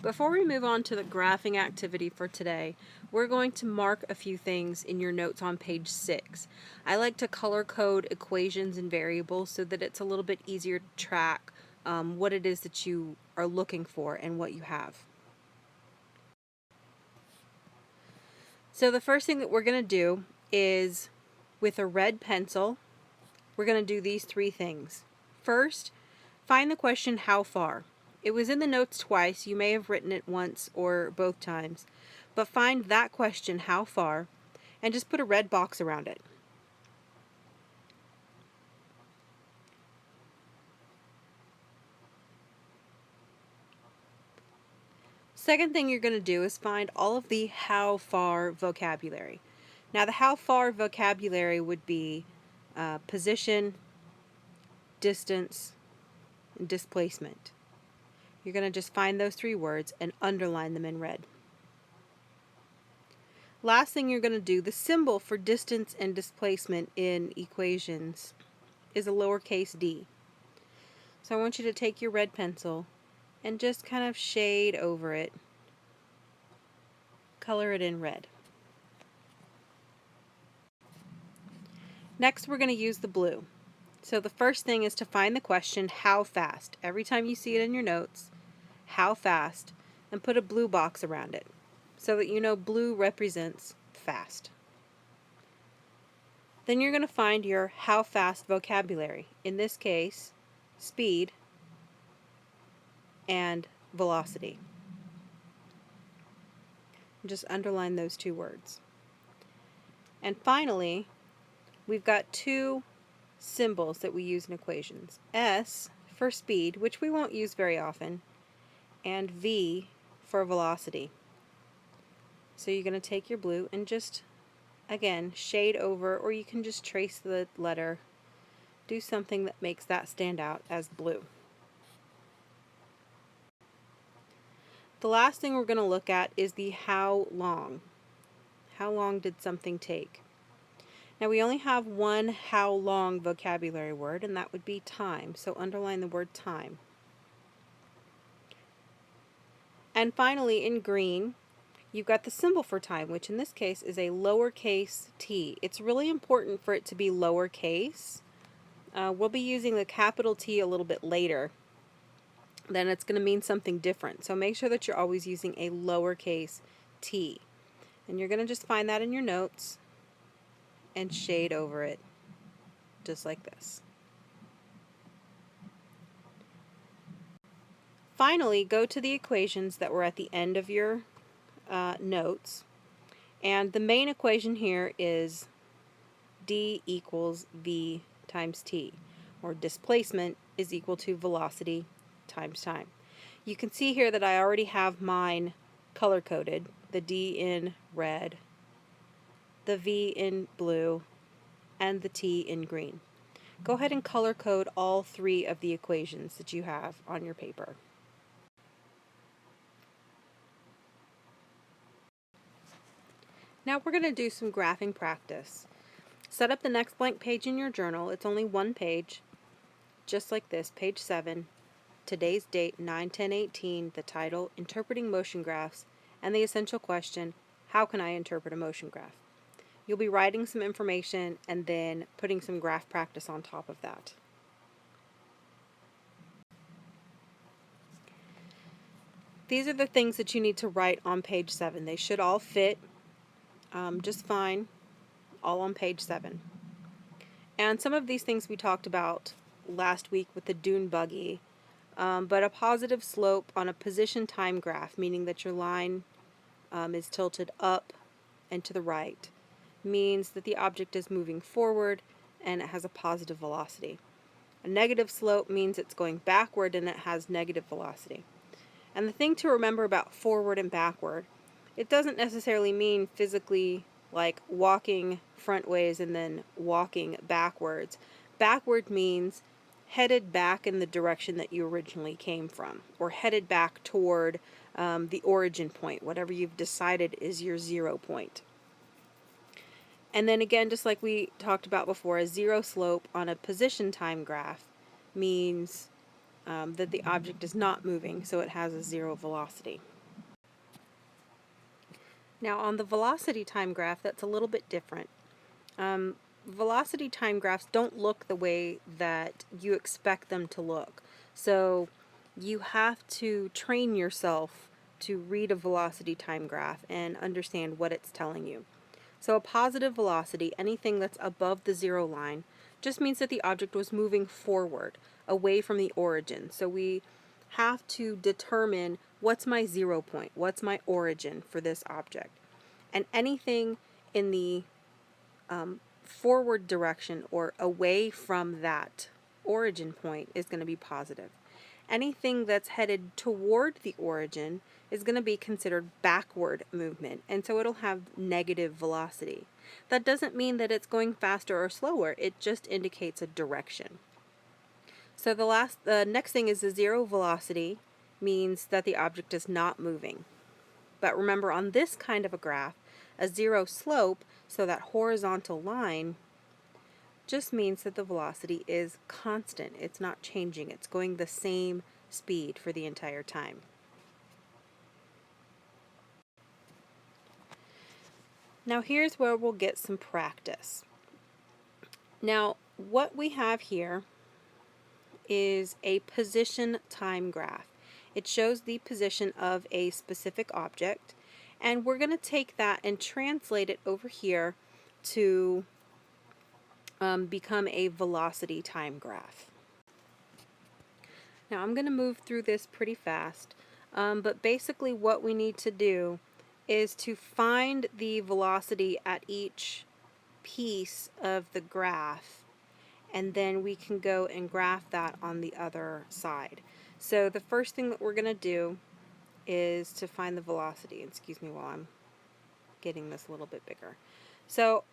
Before we move on to the graphing activity for today, we're going to mark a few things in your notes on page 6. I like to color code equations and variables so that it's a little bit easier to track what it is that you are looking for and what you have. So the first thing that we're going to do is, with a red pencil, we're going to do these three things. First, find the question how far. It was in the notes twice. You may have written it once or both times. But find that question, how far, and just put a red box around it. Second thing you're going to do is find all of the how far vocabulary. Now the how far vocabulary would be position, distance, and displacement. You're going to just find those three words and underline them in red. Last thing you're going to do, the symbol for distance and displacement in equations is a lowercase d. So I want you to take your red pencil and just kind of shade over it. Color it in red. Next we're going to use the blue. So the first thing is to find the question, how fast? Every time you see it in your notes, how fast? And put a blue box around it so that you know blue represents fast. Then you're going to find your how fast vocabulary. In this case, speed and velocity. Just underline those two words. And finally, we've got two symbols that we use in equations. S for speed, which we won't use very often, and V for velocity. So you're going to take your blue and just, again, shade over, or you can just trace the letter. Do something that makes that stand out as blue. The last thing we're going to look at is the how long. How long did something take? Now we only have one how long vocabulary word, and that would be time. So underline the word time. And finally, in green, you've got the symbol for time, which in this case is a lowercase t. It's really important for it to be lowercase. We'll be using the capital T a little bit later. Then it's going to mean something different. So make sure that you're always using a lowercase t. And you're going to just find that in your notes and shade over it, just like this. Finally, go to the equations that were at the end of your notes. And the main equation here is d equals v times t, or displacement is equal to velocity times time. You can see here that I already have mine color-coded, the d in red, the v in blue, and the t in green. Go ahead and color code all three of the equations that you have on your paper. Now we're going to do some graphing practice. Set up the next blank page in your journal. It's only one page, just like this, page 7. Today's date, 9/10/18, the title, Interpreting Motion Graphs, and the essential question, how can I interpret a motion graph? You'll be writing some information and then putting some graph practice on top of that. These are the things that you need to write on page 7. They should all fit just fine, all on page 7. And some of these things we talked about last week with the dune buggy, but a positive slope on a position time graph, meaning that your line is tilted up and to the right, means that the object is moving forward and it has a positive velocity. A negative slope means it's going backward and it has negative velocity. And the thing to remember about forward and backward, it doesn't necessarily mean physically like walking front ways and then walking backwards. Backward means headed back in the direction that you originally came from, or headed back toward the origin point, whatever you've decided is your 0 point. And then again, just like we talked about before, a zero slope on a position time graph means that the object is not moving, so it has a 0 velocity. Now on the velocity time graph, that's a little bit different. Velocity time graphs don't look the way that you expect them to look. So you have to train yourself to read a velocity time graph and understand what it's telling you. So a positive velocity, anything that's above the zero line, just means that the object was moving forward, away from the origin. So we have to determine what's my 0 point, what's my origin for this object. And anything in the forward direction or away from that origin point is going to be positive. Anything that's headed toward the origin is going to be considered backward movement, and so it'll have negative velocity. That doesn't mean that it's going faster or slower, it just indicates a direction. So the next thing is the zero velocity means that the object is not moving. But remember, on this kind of a graph, a zero slope, so that horizontal line, just means that the velocity is constant. It's not changing. It's going the same speed for the entire time. Now here's where we'll get some practice. Now what we have here is a position time graph. It shows the position of a specific object, and we're going to take that and translate it over here to become a velocity time graph. Now I'm going to move through this pretty fast, but basically what we need to do is to find the velocity at each piece of the graph, and then we can go and graph that on the other side. So the first thing that we're going to do is to find the velocity. Excuse me while I'm getting this a little bit bigger. So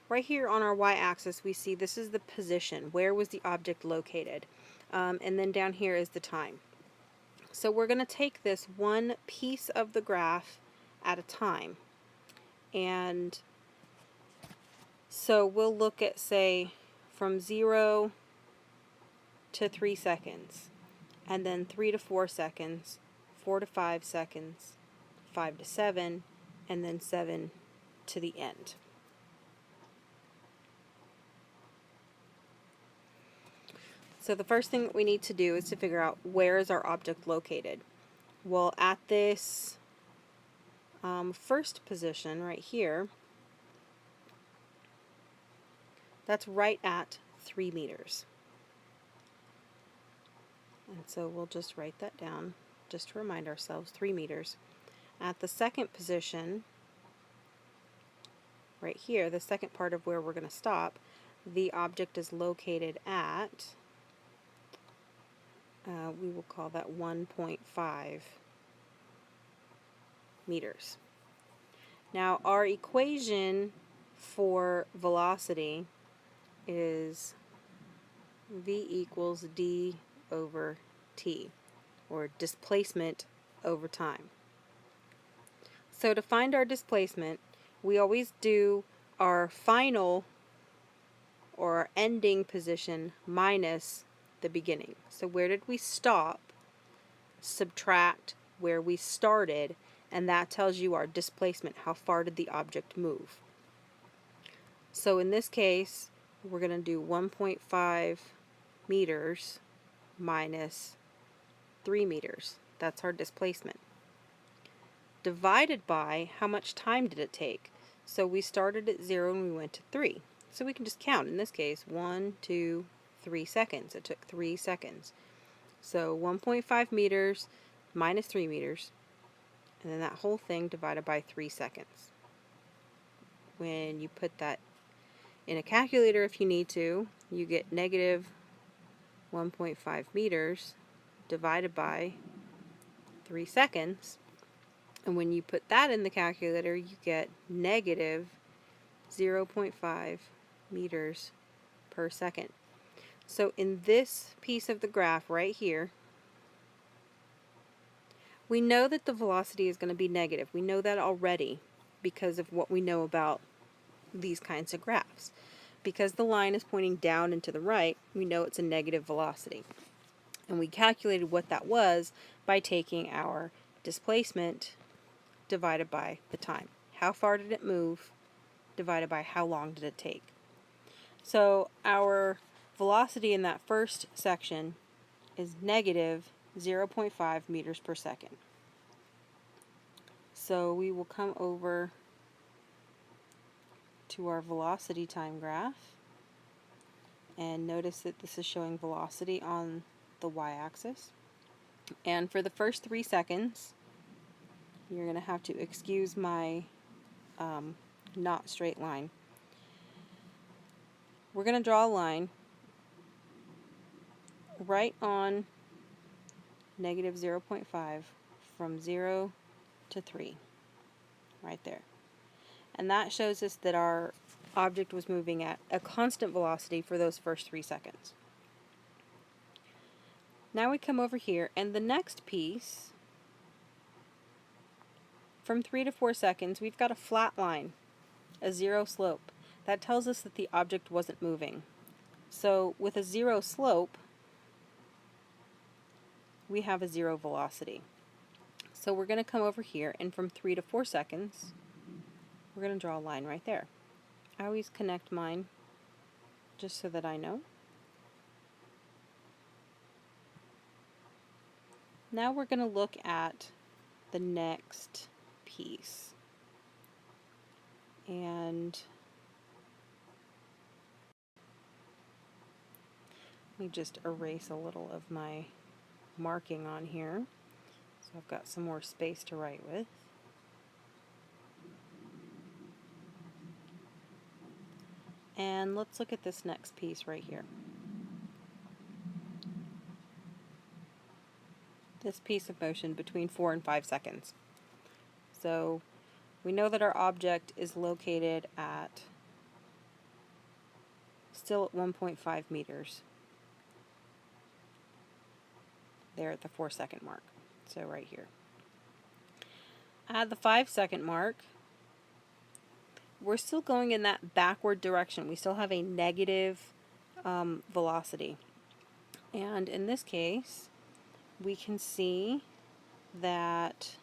right here on our y-axis we see this is the position. Where was the object located? And then down here is the time. So we're going to take this one piece of the graph at a time. And so we'll look at, say, from 0 to 3 seconds, and then 3 to 4 seconds, 4 to 5 seconds, 5 to 7, and then 7 to the end. So the first thing that we need to do is to figure out where is our object located. Well, at this first position right here, that's right at 3 meters. And so we'll just write that down just to remind ourselves, 3 meters. At the second position, right here, the second part of where we're going to stop, the object is located at, we will call that 1.5 meters. Now our equation for velocity is v equals d over t, or displacement over time. So to find our displacement, we always do our final or our ending position minus the beginning. So where did we stop? Subtract where we started, and that tells you our displacement. How far did the object move? So in this case, we're going to do 1.5 meters minus 3 meters. That's our displacement. Divided by how much time did it take? So we started at 0 and we went to 3. So we can just count. In this case, 1, 2, 3 seconds. It took 3 seconds. So 1.5 meters minus 3 meters, and then that whole thing divided by 3 seconds. When you put that in a calculator, if you need to, you get negative 1.5 meters divided by 3 seconds. And when you put that in the calculator, you get negative 0.5 meters per second. So in this piece of the graph right here, we know that the velocity is going to be negative. We know that already because of what we know about these kinds of graphs. Because the line is pointing down and to the right, we know it's a negative velocity. And we calculated what that was by taking our displacement divided by the time. how far did it move, divided by how long did it take. So our velocity in that first section is negative 0.5 meters per second. So we will come over to our velocity time graph and notice that this is showing velocity on the y-axis. And for the first 3 seconds, you're going to have to excuse my not straight line. We're going to draw a line right on negative 0.5 from 0 to 3, right there. And that shows us that our object was moving at a constant velocity for those first 3 seconds. Now we come over here, and the next piece, from 3 to 4 seconds, we've got a flat line, a 0 slope. That tells us that the object wasn't moving. So with a 0 slope, we have a 0 velocity. So we're going to come over here, and from 3 to 4 seconds, we're going to draw a line right there. I always connect mine just so that I know. Now we're going to look at the next piece. And let me just erase a little of my marking on here, so I've got some more space to write with. And let's look at this next piece right here. This piece of motion between 4 and 5 seconds. So we know that our object is located at, still at 1.5 meters. There at the 4 second mark. So right here. At the 5 second mark, we're still going in that backward direction. We still have a negative velocity. And in this case, we can see that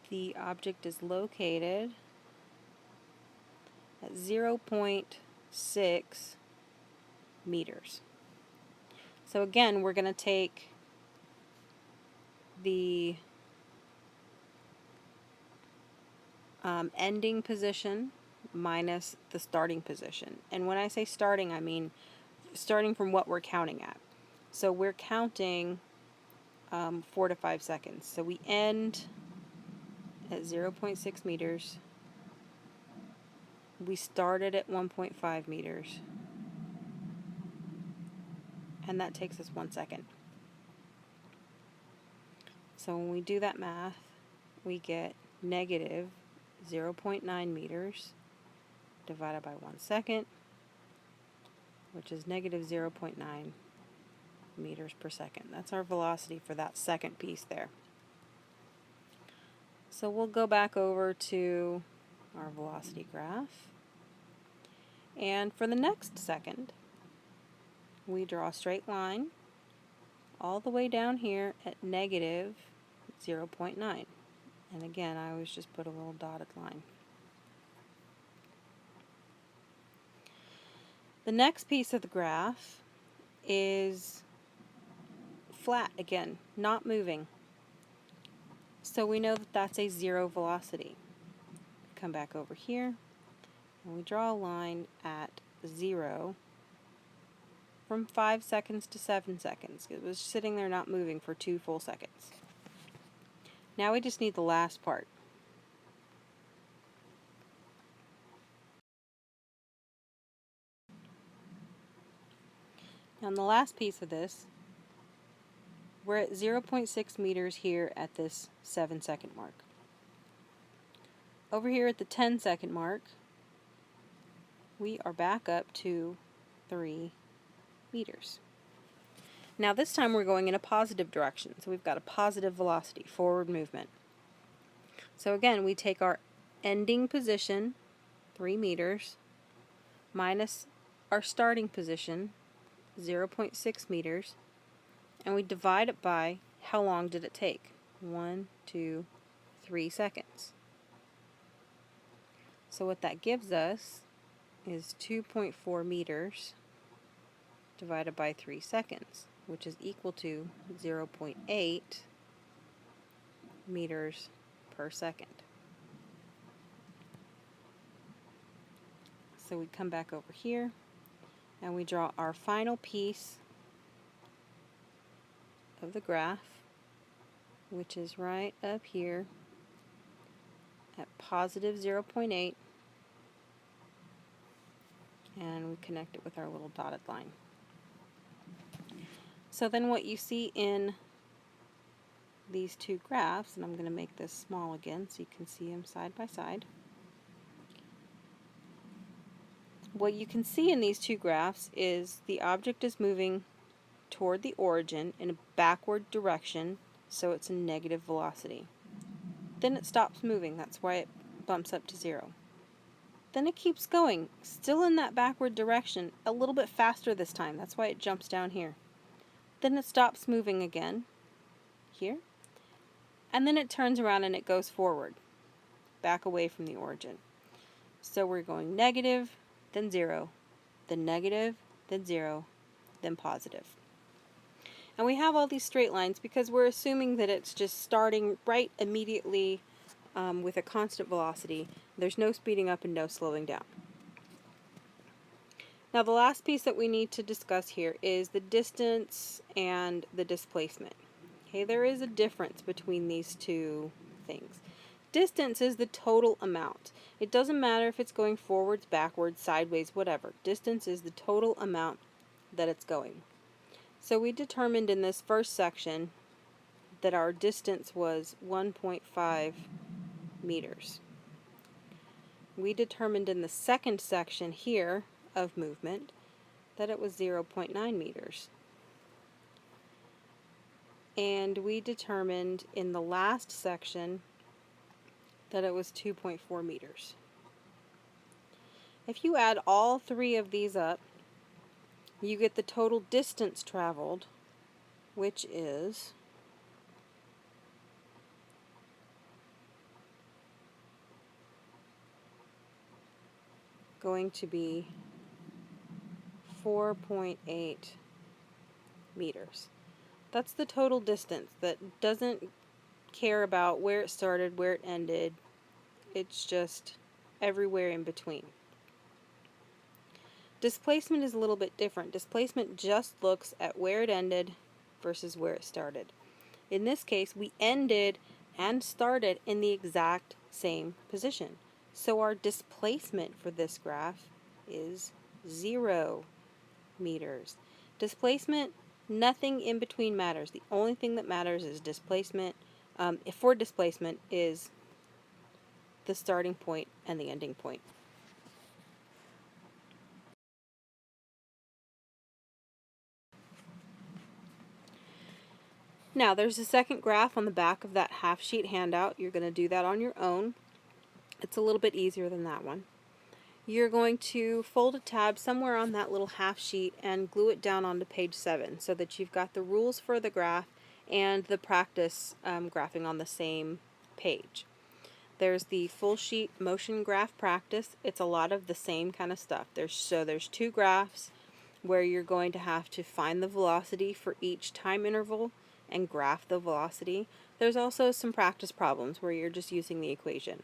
the object is located at 0.6 meters. So again, we're going to take the ending position minus the starting position. And when I say starting, I mean starting from what we're counting at. So we're counting 4 to 5 seconds. So we end at 0.6 meters. We started at 1.5 meters. And that takes us 1 second. So when we do that math, we get negative 0.9 meters divided by 1 second, which is negative 0.9 meters per second. That's our velocity for that second piece there. So we'll go back over to our velocity graph. And for the next second, we draw a straight line all the way down here at negative 0.9. And again, I always just put a little dotted line. The next piece of the graph is flat again, not moving. So we know that that's a 0 velocity. Come back over here, and we draw a line at 0 from 5 seconds to 7 seconds. It was sitting there not moving for 2 full seconds. Now we just need the last part. On the last piece of this, we're at 0.6 meters here at this 7 second mark. Over here at the 10 second mark, we are back up to 3 meters. Now this time we're going in a positive direction, so we've got a positive velocity, forward movement. So again, we take our ending position, 3 meters, minus our starting position, 0.6 meters, and we divide it by how long did it take? 1, 2, 3 seconds. So what that gives us is 2.4 meters divided by 3 seconds, which is equal to 0.8 meters per second. So we come back over here and we draw our final piece of the graph, which is right up here at positive 0.8, and we connect it with our little dotted line. So then what you see in these two graphs, and I'm going to make this small again so you can see them side by side. What you can see in these two graphs is the object is moving toward the origin in a backward direction, so it's a negative velocity. Then it stops moving, that's why it bumps up to 0. Then it keeps going, still in that backward direction, a little bit faster this time, that's why it jumps down here. Then it stops moving again, here, and then it turns around and it goes forward, back away from the origin. So we're going negative, then 0, then negative, then 0, then positive. And we have all these straight lines because we're assuming that it's just starting right immediately with a constant velocity. There's no speeding up and no slowing down. Now the last piece that we need to discuss here is the distance and the displacement. Okay, there is a difference between these two things. Distance is the total amount. It doesn't matter if it's going forwards, backwards, sideways, whatever. Distance is the total amount that it's going. So we determined in this first section that our distance was 1.5 meters. We determined in the second section here of movement that it was 0.9 meters. And we determined in the last section that it was 2.4 meters. If you add all three of these up, you get the total distance traveled, which is going to be 4.8 meters. That's the total distance. That doesn't care about where it started, where it ended. It's just everywhere in between. Displacement is a little bit different. Displacement just looks at where it ended versus where it started. In this case, we ended and started in the exact same position. So our displacement for this graph is 0 meters. Displacement, nothing in between matters. The only thing that matters is displacement. For displacement is the starting point and the ending point. Now there's a second graph on the back of that half sheet handout. You're going to do that on your own. It's a little bit easier than that one. You're going to fold a tab somewhere on that little half sheet and glue it down onto page 7 so that you've got the rules for the graph and the practice graphing on the same page. There's the full sheet motion graph practice. It's a lot of the same kind of stuff. There's two graphs where you're going to have to find the velocity for each time interval and graph the velocity. There's also some practice problems where you're just using the equation.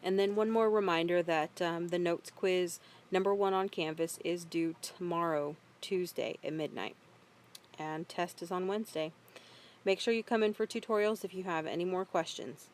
And then one more reminder that the notes quiz number 1 on Canvas is due tomorrow, Tuesday at midnight. And test is on Wednesday. Make sure you come in for tutorials if you have any more questions.